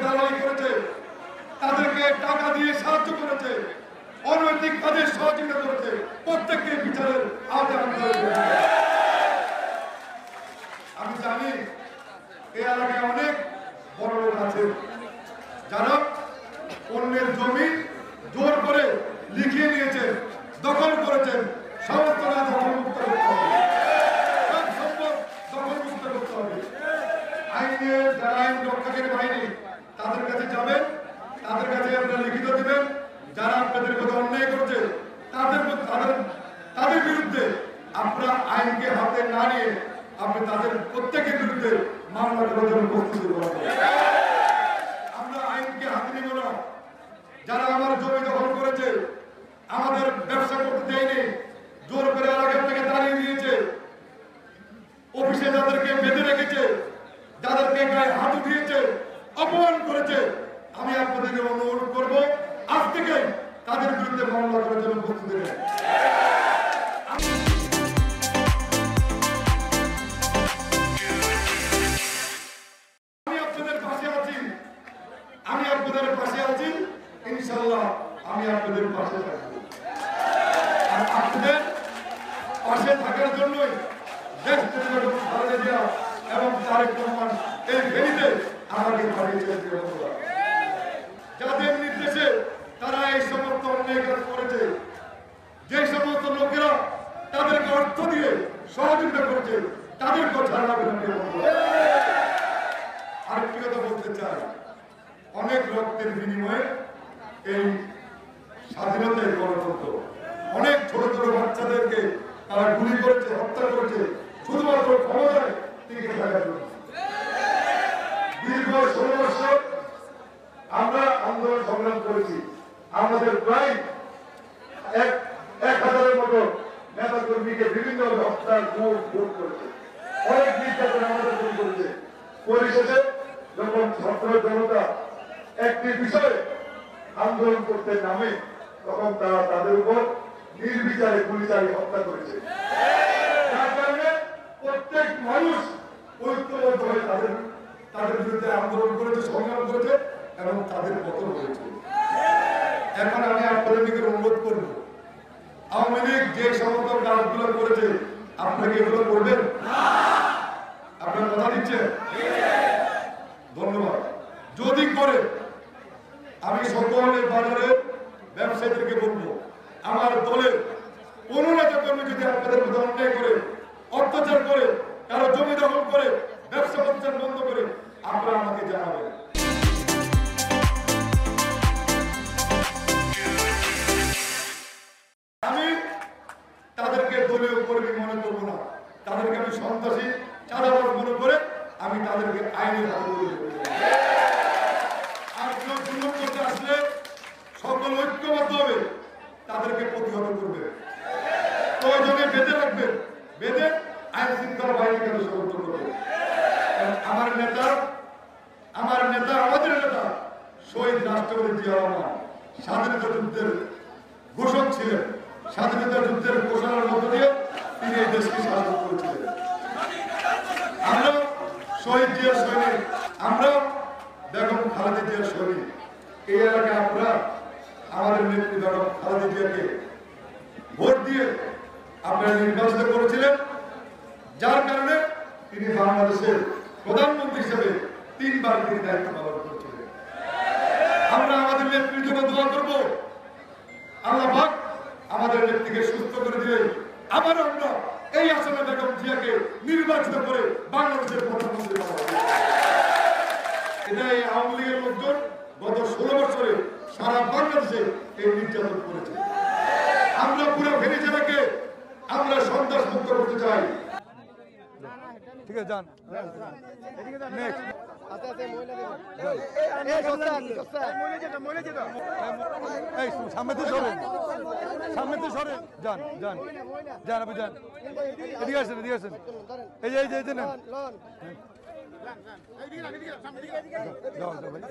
দালালি করেছে, তাদেরকে টাকা দিয়ে সাহায্য করেছে, অনৈতিক কাজে সহযোগিতা করেছে, প্রত্যেককে বিচারের আওতায় আনতে হবে। আমি জানি এই এলাকায় অনেক বড় লোক আছে যারা অন্যের জমি জোর করে লিখিয়ে নিয়েছেন, দখল করেছেন। সমস্ত না দখলমুক্ত করতে হবে, সব সম্পদ দখলমুক্ত করতে হবে। আইনের যারা আইন রক্ষাকারী বাহিনী তাদের কাছে যাবেন, তাদের কাছে আপনারা লিখিত দেবেন যারা আপনাদের কথা অন্যায় করছে তাদের বিরুদ্ধে আপনারা আইনকে হাতে না নিয়ে আপনি তাদের প্রত্যেকের বিরুদ্ধে মামলা করার জন্য প্রস্তুতি করবেন। আমরা আইনকে হাতে নিব না। যারা আমার জমি দখল করেছে, আমাদের ব্যবসা করতে দেয়নি, জোর করে এলাকা থেকে দাঁড়িয়ে দিয়েছে, অফিসে যাদেরকে বেঁধে রেখেছে, যাদেরকে গায়ে হাত উঠিয়েছে, অপমান করেছে, আমি আপনাদেরকে অনুরোধ করবো আজ থেকে তাদের বিরুদ্ধে মামলা করার জন্য প্রস্তুতি নেন। আমি আপনাদের পাশে আছি, ইনশাআল্লাহ আমি আপনাদের পাশে থাকবো। আর আপনাদের পাশে থাকার জন্যই দেশ খালেদা জিয়া এবং তারেক রহমান এই ভেন্যুতে আমাকে পাঠিয়েছেন। যাদের নির্দেশে তারা এই সমস্ত অন্যায় কাজ করেছে, যে সমস্ত লোকেরা তাদেরকে অর্থ দিয়ে সহযোগিতা করেছে, তাদের কথা আরেকটি কথা বলতে চাই, অনেক রক্তের বিনিময়ে এই স্বাধীনতায় গণতন্ত্র, অনেক ছোট ছোট বাচ্চাদেরকে তারা গুলি করেছে, হত্যা করেছে, শুধুমাত্র ক্ষমতায় টিকে থাকার জন্য। দীর্ঘ 16 বছর আমরা আন্দোলন সংগ্রাম করেছি। আমাদের প্রায় 1000-এর মতো নেতা কর্মীকে বিভিন্ন হত্যার ভোট করেছে, অনেক নির্যাতন আমাদের করেছে। পরিশেষে যখন ছাত্র জনতা একটি বিষয়ে আন্দোলন করতে নামে, তখন তারা তাদের উপর নির্বিচারে গুলি চালিয়ে হত্যা করেছে। যার কারণে প্রত্যেক মানুষ ঐক্যবদ্ধ হয়ে তাদের বিরুদ্ধে আন্দোলন করেছে, সংগ্রাম করেছে এবং তাদের পতন হয়েছে। এখন আমি আপনাদের দিকে অনুরোধ করব, আওয়ামী লীগ যে সমস্ত কাজগুলো করেছে আপনাকে এগুলো করবেন? আপনার কথা দিচ্ছেন? ধন্যবাদ। যদি করে, আমি সকল বাজারে ব্যবসায়ীদেরকে বলবো, আমার দলের কোন নেতা কর্মী যদি আপনাদের মধ্যে অন্যায় করে, অত্যাচার করে, কারো জমি দখল করে, ব্যবসা প্রতিষ্ঠান বন্ধ করে, আপনারা আমাকে জানাবেন। আমি তাদেরকে দলীয় কর্মী মনে করবো না, তাদেরকে আমি সন্ত্রাসী, চাঁদাবাজ মনে করে আমি তাদেরকে আইনের হাতে তুলে দেব। আর কেউ জুলুম করতে আসলে সকল ঐক্যবদ্ধ হবে, তাদেরকে প্রতিহত করবে, প্রয়োজনে বেঁধে রাখবেন, বেঁধে আইন শৃঙ্খলা বাহিনীকে সমর্থন করবে। আমার নেতা, আমাদের নেতা শহীদ রাষ্ট্রপতি জিয়া রহমান স্বাধীনতা যুদ্ধের ঘোষক ছিলেন। স্বাধীনতা যুদ্ধের ঘোষণার মধ্য দিয়ে তিনি এই দেশকে স্বাধীন করেছিলেন। আমরা শহীদ জিয়ার সৈনিক, আমরা বেগম খালেদা জিয়ার সৈনিক। এই এলাকায় আমরা আমাদের নেত্রী বেগম খালেদা জিয়াকে ভোট দিয়ে আপনারা নির্বাচিত করেছিলেন, যার কারণে তিনি বাংলাদেশের প্রধানমন্ত্রী হিসেবে 3 বার তিনি দায়িত্ব পালন করেছিলেন। আমরা আমাদের নেত্রীর জন্য দোয়া করব, আল্লাহ পাক আমাদের নেত্রীকে সুস্থ করে দিলে আবার আমরা এই আসনে বেগম জিয়াকে নির্বাচিত করে বাংলাদেশের প্রধানমন্ত্রী বানাবো। এটাই আওয়ামী লীগের লোকজন গত 16 বছরে সারা বাংলাদেশে এই নির্যাতন করেছে। আমরা পুরো ফেনী জেলাকে আমরা সন্ত্রাস মুক্ত করতে চাই। ঠিক আছে, যান। সামনে সরেন, যান যান যান, আপনি যান, এদিকে আসেন, এদিকে আসেন, এই যে নেন, যাও ভাই।